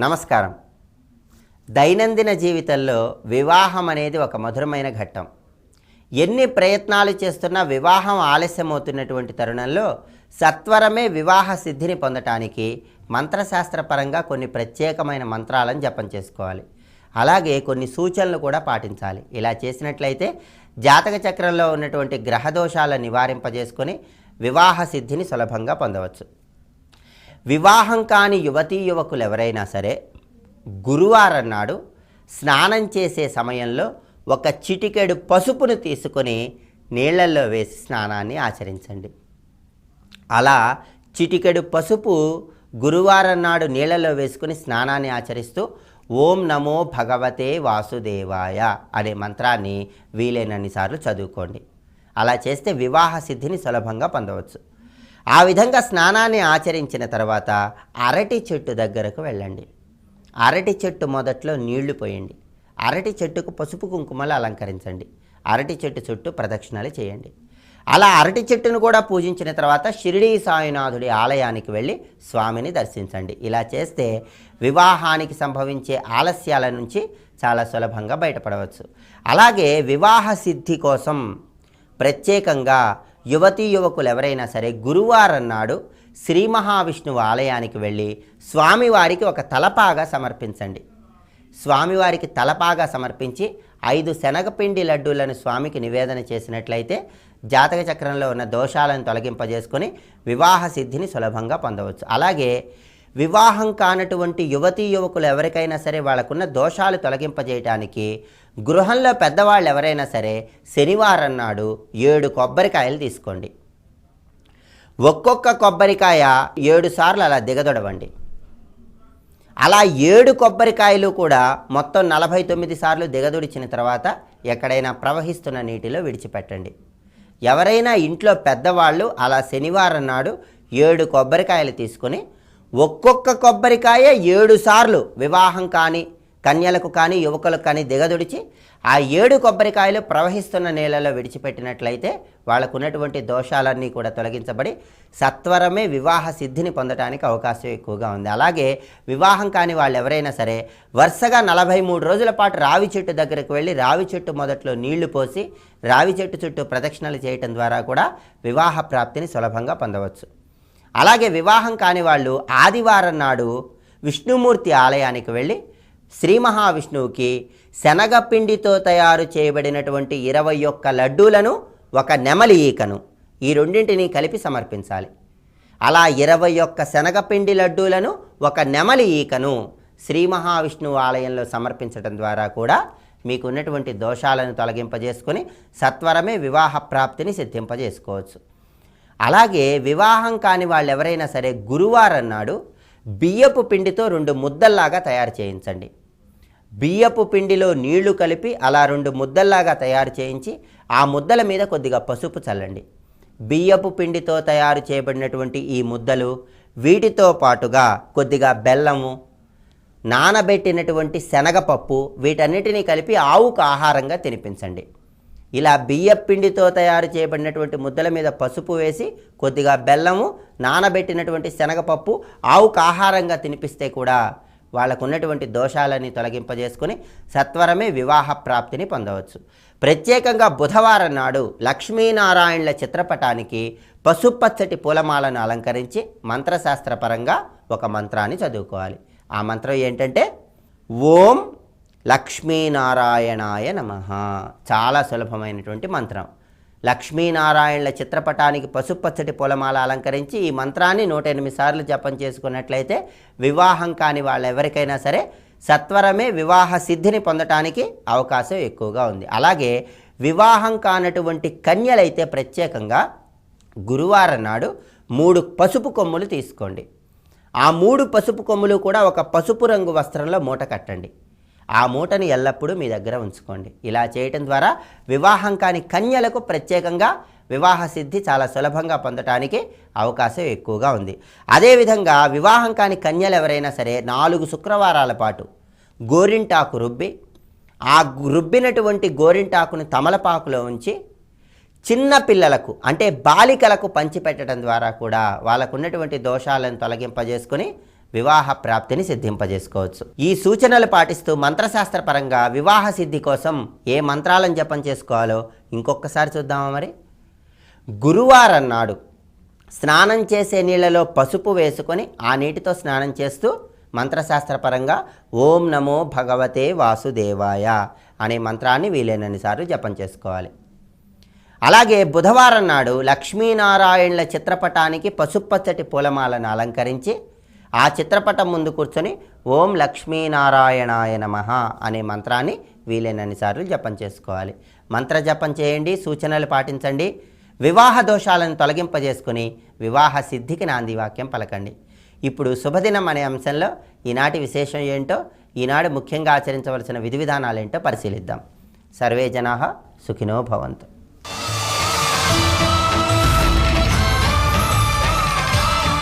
నమస్కారం. దైనందిన జీవితంలో వివాహం అనేది ఒక మధురమైన ఘట్టం. ఎన్ని ప్రయత్నాలు చేస్తున్నా వివాహం ఆలస్యమవుతున్నటువంటి తరుణంలో సత్వరమే వివాహ సిద్ధిని పొందటానికి మంత్రశాస్త్రపరంగా కొన్ని ప్రత్యేకమైన మంత్రాలను జపం చేసుకోవాలి. అలాగే కొన్ని సూచనలు కూడా పాటించాలి. ఇలా చేసినట్లయితే జాతక చక్రంలో ఉన్నటువంటి గ్రహదోషాలను నివారింపజేసుకొని వివాహ సిద్ధిని సులభంగా పొందవచ్చు. వివాహం కాని యువతీ యువకులు ఎవరైనా సరే గురువారం నాడు స్నానం చేసే సమయంలో ఒక చిటికెడు పసుపును తీసుకొని నీళ్లలో వేసి స్నానాన్ని ఆచరించండి. అలా చిటికెడు పసుపు గురువారం నాడు నీళ్లలో వేసుకుని స్నానాన్ని ఆచరిస్తూ ఓం నమో భగవతే వాసుదేవాయ అనే మంత్రాన్ని వీలైనన్నిసార్లు చదువుకోండి. అలా చేస్తే వివాహ సిద్ధిని సులభంగా పొందవచ్చు. ఆ విధంగా స్నానాన్ని ఆచరించిన తర్వాత అరటి చెట్టు దగ్గరకు వెళ్ళండి. అరటి చెట్టు మొదట్లో నీళ్లు పోయండి. అరటి చెట్టుకు పసుపు కుంకుమలు అలంకరించండి. అరటి చెట్టు చుట్టూ ప్రదక్షిణాలు చేయండి. అలా అరటి చెట్టును కూడా పూజించిన తర్వాత షిరిడీ సాయినాథుడి ఆలయానికి వెళ్ళి స్వామిని దర్శించండి. ఇలా చేస్తే వివాహానికి సంభవించే ఆలస్యాల నుంచి చాలా సులభంగా బయటపడవచ్చు. అలాగే వివాహ సిద్ధి కోసం ప్రత్యేకంగా యువతీ యువకులు ఎవరైనా సరే గురువారం నాడు శ్రీ మహావిష్ణువు ఆలయానికి వెళ్ళి స్వామివారికి ఒక తలపాగా సమర్పించండి. స్వామివారికి తలపాగా సమర్పించి 5 శనగపిండి లడ్డూలను స్వామికి నివేదన చేసినట్లయితే జాతక చక్రంలో ఉన్న దోషాలను తొలగింపజేసుకొని వివాహ సిద్ధిని సులభంగా పొందవచ్చు. అలాగే వివాహం కానటువంటి యువతీ యువకులు ఎవరికైనా సరే వాళ్ళకున్న దోషాలు తొలగింపజేయడానికి గృహంలో పెద్దవాళ్ళు ఎవరైనా సరే శనివారం నాడు 7 కొబ్బరికాయలు తీసుకోండి. ఒక్కొక్క కొబ్బరికాయ 7 సార్లు అలా దిగదొడవండి. అలా 7 కొబ్బరికాయలు కూడా మొత్తం 49 సార్లు దిగదొడిచిన తర్వాత ఎక్కడైనా ప్రవహిస్తున్న నీటిలో విడిచిపెట్టండి. ఎవరైనా ఇంట్లో పెద్దవాళ్ళు అలా శనివారం నాడు 7 కొబ్బరికాయలు తీసుకొని ఒక్కొక్క కొబ్బరికాయ 7 సార్లు వివాహం కానీ కన్యలకు కానీ యువకులకు కానీ దిగదుడిచి ఆ 7 కొబ్బరికాయలు ప్రవహిస్తున్న నీళ్ళలో విడిచిపెట్టినట్లయితే వాళ్ళకు ఉన్నటువంటి దోషాలన్నీ కూడా తొలగించబడి సత్వరమే వివాహ సిద్ధిని పొందడానికి అవకాశం ఎక్కువగా ఉంది. అలాగే వివాహం కాని వాళ్ళు ఎవరైనా సరే వరుసగా 43 రోజుల పాటు రావి చెట్టు దగ్గరకు వెళ్ళి రావి చెట్టు మొదట్లో నీళ్లు పోసి రావి చెట్టు చుట్టూ ప్రదక్షిణలు చేయటం ద్వారా కూడా వివాహ ప్రాప్తిని సులభంగా పొందవచ్చు. అలాగే వివాహం కాని వాళ్ళు ఆదివారం నాడు విష్ణుమూర్తి ఆలయానికి వెళ్ళి శ్రీ మహావిష్ణువుకి శనగపిండితో తయారు చేయబడినటువంటి 21 లడ్డూలను ఒక నెమలి ఈకను ఈ రెండింటిని కలిపి సమర్పించాలి. అలా 21 శనగపిండి లడ్డూలను ఒక నెమలి ఈకను శ్రీ మహావిష్ణువు ఆలయంలో సమర్పించడం ద్వారా కూడా మీకు ఉన్నటువంటి దోషాలను తొలగింపజేసుకొని సత్వరమే వివాహ ప్రాప్తిని సిద్ధింపజేసుకోవచ్చు. అలాగే వివాహం కాని వాళ్ళు ఎవరైనా సరే గురువారం నాడు బియ్యపు పిండితో 2 ముద్దల్లాగా తయారు చేయించండి. బియ్యపు పిండిలో నీళ్లు కలిపి అలా 2 ముద్దల్లాగా తయారు చేయించి ఆ ముద్దల మీద కొద్దిగా పసుపు చల్లండి. బియ్యపు పిండితో తయారు చేయబడినటువంటి ఈ ముద్దలు వీటితో పాటుగా కొద్దిగా బెల్లము, నానబెట్టినటువంటి శనగపప్పు వీటన్నిటినీ కలిపి ఆవుకు ఆహారంగా తినిపించండి. ఇలా బియ్యపు పిండితో తయారు చేయబడినటువంటి ముద్దల మీద పసుపు వేసి కొద్దిగా బెల్లము, నానబెట్టినటువంటి శనగపప్పు ఆవుకు ఆహారంగా తినిపిస్తే కూడా వాళ్ళకు ఉన్నటువంటి దోషాలని తొలగింపజేసుకొని సత్వరమే వివాహ ప్రాప్తిని పొందవచ్చు. ప్రత్యేకంగా బుధవారం నాడు లక్ష్మీనారాయణుల చిత్రపటానికి పసుపచ్చటి పూలమాలను అలంకరించి మంత్రశాస్త్రపరంగా ఒక మంత్రాన్ని చదువుకోవాలి. ఆ మంత్రం ఏంటంటే ఓం లక్ష్మీనారాయణాయ నమః. చాలా సులభమైనటువంటి మంత్రం. లక్ష్మీనారాయణుల చిత్రపటానికి పసుపచ్చటి పూలమాల అలంకరించి ఈ మంత్రాన్ని 108 సార్లు జపం చేసుకున్నట్లయితే వివాహం కాని వాళ్ళు ఎవరికైనా సరే సత్వరమే వివాహ సిద్ధిని పొందటానికి అవకాశం ఎక్కువగా ఉంది. అలాగే వివాహం కానటువంటి కన్యలైతే ప్రత్యేకంగా గురువారం నాడు 3 పసుపు కొమ్ములు తీసుకోండి. ఆ 3 పసుపు కొమ్ములు కూడా ఒక పసుపు రంగు వస్త్రంలో మూట కట్టండి. ఆ మూటని ఎల్లప్పుడూ మీ దగ్గర ఉంచుకోండి. ఇలా చేయటం ద్వారా వివాహం కాని కన్యలకు ప్రత్యేకంగా వివాహ సిద్ధి చాలా సులభంగా పొందటానికి అవకాశం ఎక్కువగా ఉంది. అదేవిధంగా వివాహం కాని కన్యలు ఎవరైనా సరే 4 శుక్రవారాల పాటు గోరింటాకు రుబ్బి ఆ రుబ్బినటువంటి గోరింటాకుని తమలపాకులో ఉంచి చిన్న పిల్లలకు అంటే బాలికలకు పంచిపెట్టడం ద్వారా కూడా వాళ్ళకు ఉన్నటువంటి దోషాలను తొలగింపజేసుకొని వివాహ ప్రాప్తిని సిద్ధింపజేసుకోవచ్చు. ఈ సూచనలు పాటిస్తూ మంత్రశాస్త్రపరంగా వివాహ సిద్ధి కోసం ఏ మంత్రాలను జపం చేసుకోవాలో ఇంకొకసారి చూద్దామా మరి. గురువారం నాడు స్నానం చేసే నీళ్ళలో పసుపు వేసుకొని ఆ నీటితో స్నానం చేస్తూ మంత్రశాస్త్రపరంగా ఓం నమో భగవతే వాసుదేవాయ అనే మంత్రాన్ని వీలైనన్నిసార్లు జపం చేసుకోవాలి. అలాగే బుధవారం నాడు లక్ష్మీనారాయణుల చిత్రపటానికి పసుపచ్చటి పూలమాలను అలంకరించి ఆ చిత్రపటం ముందు కూర్చొని ఓం లక్ష్మీనారాయణాయ నమః అనే మంత్రాన్ని వీలైనన్నిసార్లు జపం చేసుకోవాలి. మంత్ర జపం చేయండి, సూచనలు పాటించండి, వివాహ దోషాలను తొలగింపజేసుకుని వివాహ సిద్ధికి నాంది వాక్యం పలకండి. ఇప్పుడు శుభదినం అనే అంశంలో ఈనాటి విశేషం ఏంటో, ఈనాడు ముఖ్యంగా ఆచరించవలసిన విధి విధానాలు ఏంటో పరిశీలిద్దాం. సర్వే జనాః సుఖినో భవంతు.